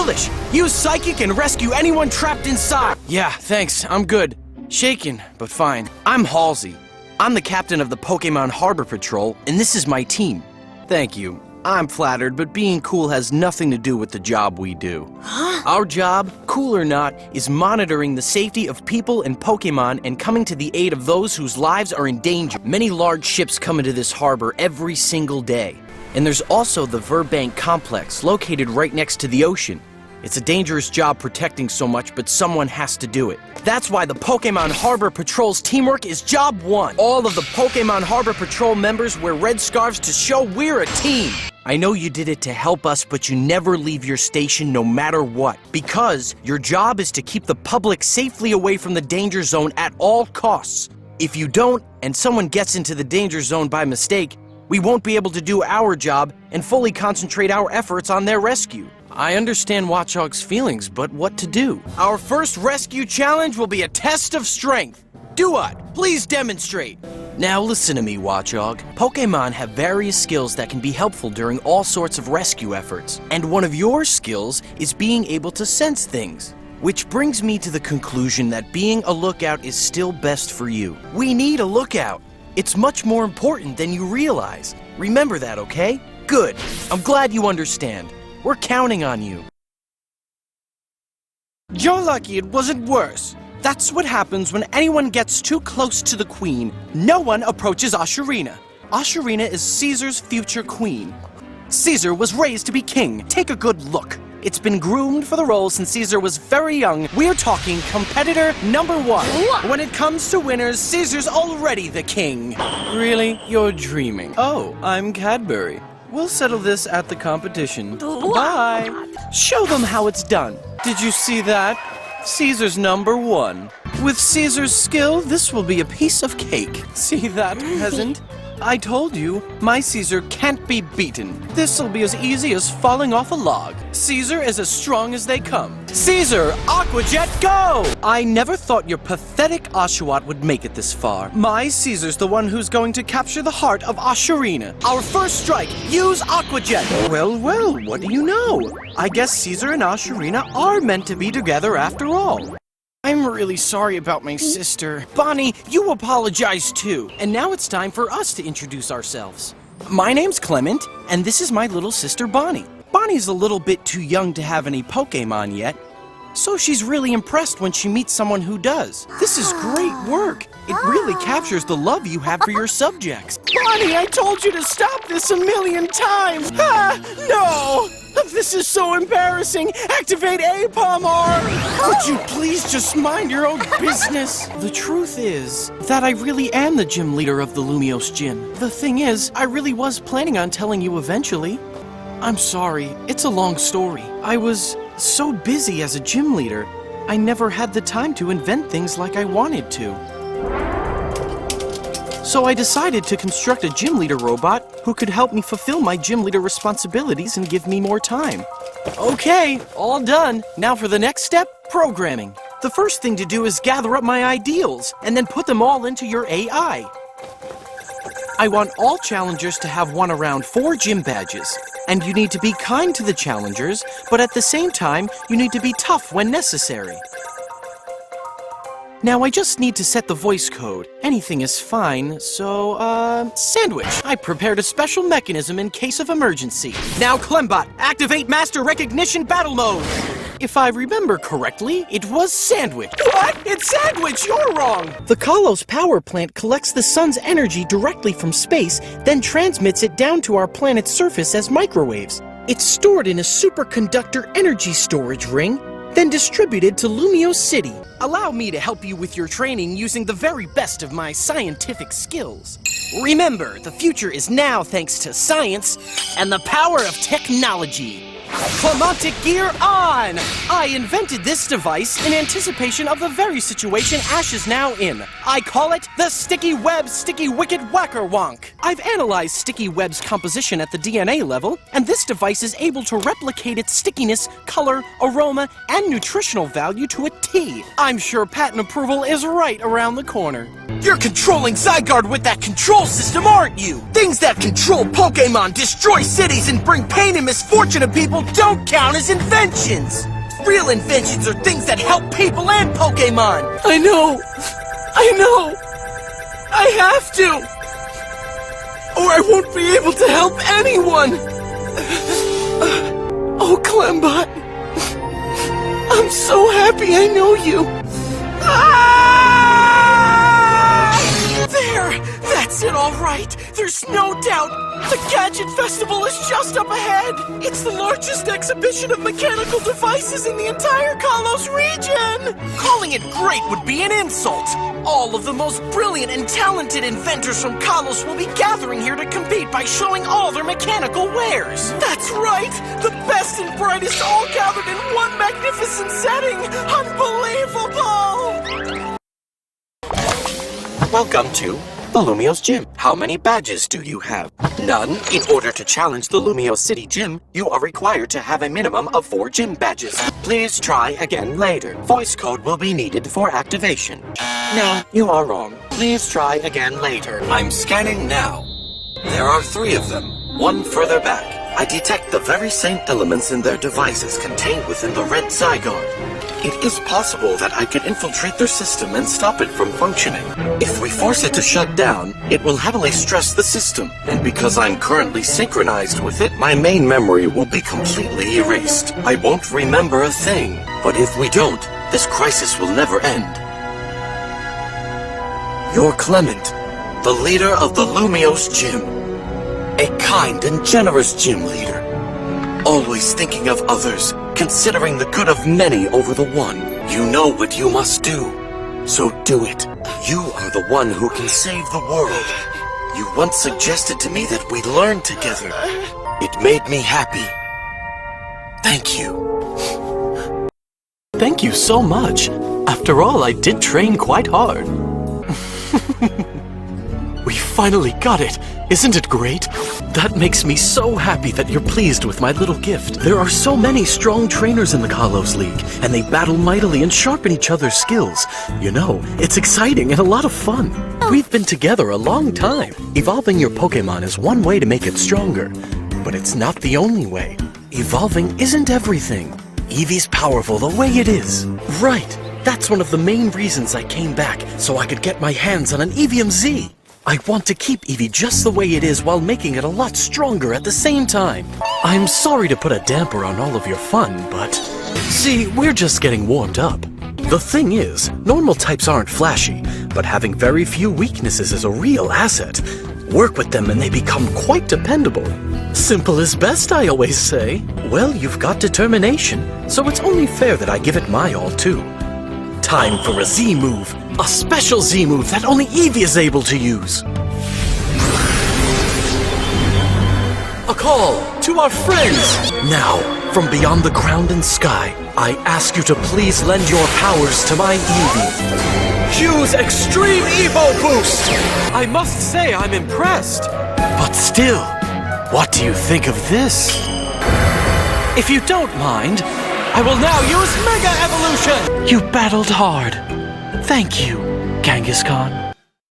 foolish! Use Psychic and rescue anyone trapped inside! Yeah, thanks, I'm good. Shaken, but fine. I'm Halsey. I'm the captain of the Pokémon Harbor Patrol, and this is my team. Thank you. I'm flattered, but being cool has nothing to do with the job we do. Huh? Our job, cool or not, is monitoring the safety of people and Pokémon and coming to the aid of those whose lives are in danger. Many large ships come into this harbor every single day. And there's also the Verbank complex, located right next to the ocean. It's a dangerous job protecting so much, but someone has to do it. That's why the Pokémon Harbor Patrol's teamwork is job one. All of the Pokémon Harbor Patrol members wear red scarves to show we're a team. I know you did it to help us, but you never leave your station no matter what. Because your job is to keep the public safely away from the danger zone at all costs. If you don't, and someone gets into the danger zone by mistake, we won't be able to do our job and fully concentrate our efforts on their rescue. I understand Watchog's feelings, but what to do? Our first rescue challenge will be a test of strength. Duat, please demonstrate. Now listen to me, Watchog. Pokémon have various skills that can be helpful during all sorts of rescue efforts. And one of your skills is being able to sense things. Which brings me to the conclusion that being a lookout is still best for you. We need a lookout. It's much more important than you realize. Remember that, okay? Good. I'm glad you understand. We're counting on you. You're lucky it wasn't worse. That's what happens when anyone gets too close to the queen. No one approaches Ashurina. Ashurina is Caesar's future queen. Caesar was raised to be king. Take a good look. It's been groomed for the role since Caesar was very young. We're talking competitor number one. When it comes to winners, Caesar's already the king. Really? You're dreaming. Oh, I'm Cadbury. We'll settle this at the competition. Bye. Show them how it's done. Did you see that? Caesar's number one. With Caesar's skill, this will be a piece of cake. See that, peasant? I told you, my Caesar can't be beaten. This'll be as easy as falling off a log. Caesar is as strong as they come. Caesar, Aquajet, go! I never thought your pathetic Oshawott would make it this far. My Caesar's the one who's going to capture the heart of Ashurina. Our first strike, use Aquajet. Well, what do you know? I guess Caesar and Ashurina are meant to be together after all. I'm really sorry about my sister. Bonnie, you apologize too. And now it's time for us to introduce ourselves. My name's Clement, and this is my little sister Bonnie. Bonnie's a little bit too young to have any Pokémon yet, so she's really impressed when she meets someone who does. This is great work. It really captures the love you have for your subjects. Bonnie, I told you to stop this a million times. No! This is so embarrassing! Activate A-Palmar! Would you please just mind your own business? The truth is that I really am the gym leader of the Lumiose Gym. The thing is, I really was planning on telling you eventually. I'm sorry, it's a long story. I was so busy as a gym leader, I never had the time to invent things like I wanted to. So I decided to construct a gym leader robot who could help me fulfill my gym leader responsibilities and give me more time. Okay, all done. Now for the next step, programming. The first thing to do is gather up my ideals and then put them all into your AI. I want all challengers to have won around 4 gym badges. And you need to be kind to the challengers, but at the same time, you need to be tough when necessary. Now, I just need to set the voice code. Anything is fine, so, sandwich. I prepared a special mechanism in case of emergency. Now, Clembot, activate Master Recognition Battle Mode! If I remember correctly, it was sandwich. What? It's sandwich! You're wrong! The Kalos power plant collects the sun's energy directly from space, then transmits it down to our planet's surface as microwaves. It's stored in a superconductor energy storage ring, then distributed to Lumiose City. Allow me to help you with your training using the very best of my scientific skills. Remember, the future is now thanks to science and the power of technology. Clemontic gear on! I invented this device in anticipation of the very situation Ash is now in. I call it the Sticky Web Sticky Wicked Whacker Wonk. I've analyzed Sticky Web's composition at the DNA level, and this device is able to replicate its stickiness, color, aroma, and nutritional value to a T. I'm sure patent approval is right around the corner. You're controlling Zygarde with that control system, aren't you? Things that control Pokémon destroy cities and bring pain and misfortune to people don't count as inventions! Real inventions are things that help people and Pokémon! I know! I have to! Or I won't be able to help anyone! Oh, Clemont! I'm so happy I know you! There! That's it, all right! There's no doubt! The Gadget Festival is just up ahead! It's the largest exhibition of mechanical devices in the entire Kalos region! Calling it great would be an insult! All of the most brilliant and talented inventors from Kalos will be gathering here to compete by showing all their mechanical wares! That's right! The best and brightest all gathered in one magnificent setting! Unbelievable! Welcome to the Lumiose Gym. How many badges do you have? None. In order to challenge the Lumiose City Gym, you are required to have a minimum of 4 gym badges. Please try again later. Voice code will be needed for activation. No, you are wrong. Please try again later. I'm scanning now. There are 3 of them. One further back. I detect the very same elements in their devices contained within the red Zygarde. It is possible that I can infiltrate their system and stop it from functioning. If we force it to shut down, it will heavily stress the system, and because I'm currently synchronized with it, my main memory will be completely erased. I won't remember a thing. But if we don't, this crisis will never end. You're Clemont, the leader of the Lumiose Gym. A kind and generous gym leader. Always thinking of others, considering the good of many over the one. You know what you must do, so do it. You are the one who can save the world. You once suggested to me that we learn together. It made me happy. Thank you. Thank you so much. After all, I did train quite hard. We finally got it. Isn't it great? That makes me so happy that you're pleased with my little gift. There are so many strong trainers in the Kalos League, and they battle mightily and sharpen each other's skills. You know, it's exciting and a lot of fun. We've been together a long time. Evolving your Pokémon is one way to make it stronger, but it's not the only way. Evolving isn't everything. Eevee's powerful the way it is. Right, that's one of the main reasons I came back, so I could get my hands on an Eevee Z. I want to keep Eevee just the way it is while making it a lot stronger at the same time. I'm sorry to put a damper on all of your fun, but... See, we're just getting warmed up. The thing is, normal types aren't flashy, but having very few weaknesses is a real asset. Work with them and they become quite dependable. Simple is best, I always say. Well, you've got determination, so it's only fair that I give it my all too. Time for a Z move. A special Z move that only Eevee is able to use. A call to our friends. Now, from beyond the ground and sky, I ask you to please lend your powers to my Eevee. Use Extreme Evo Boost! I must say I'm impressed. But still, what do you think of this? If you don't mind, I will now use Mega Evolution! You battled hard. Thank you, Kangaskhan.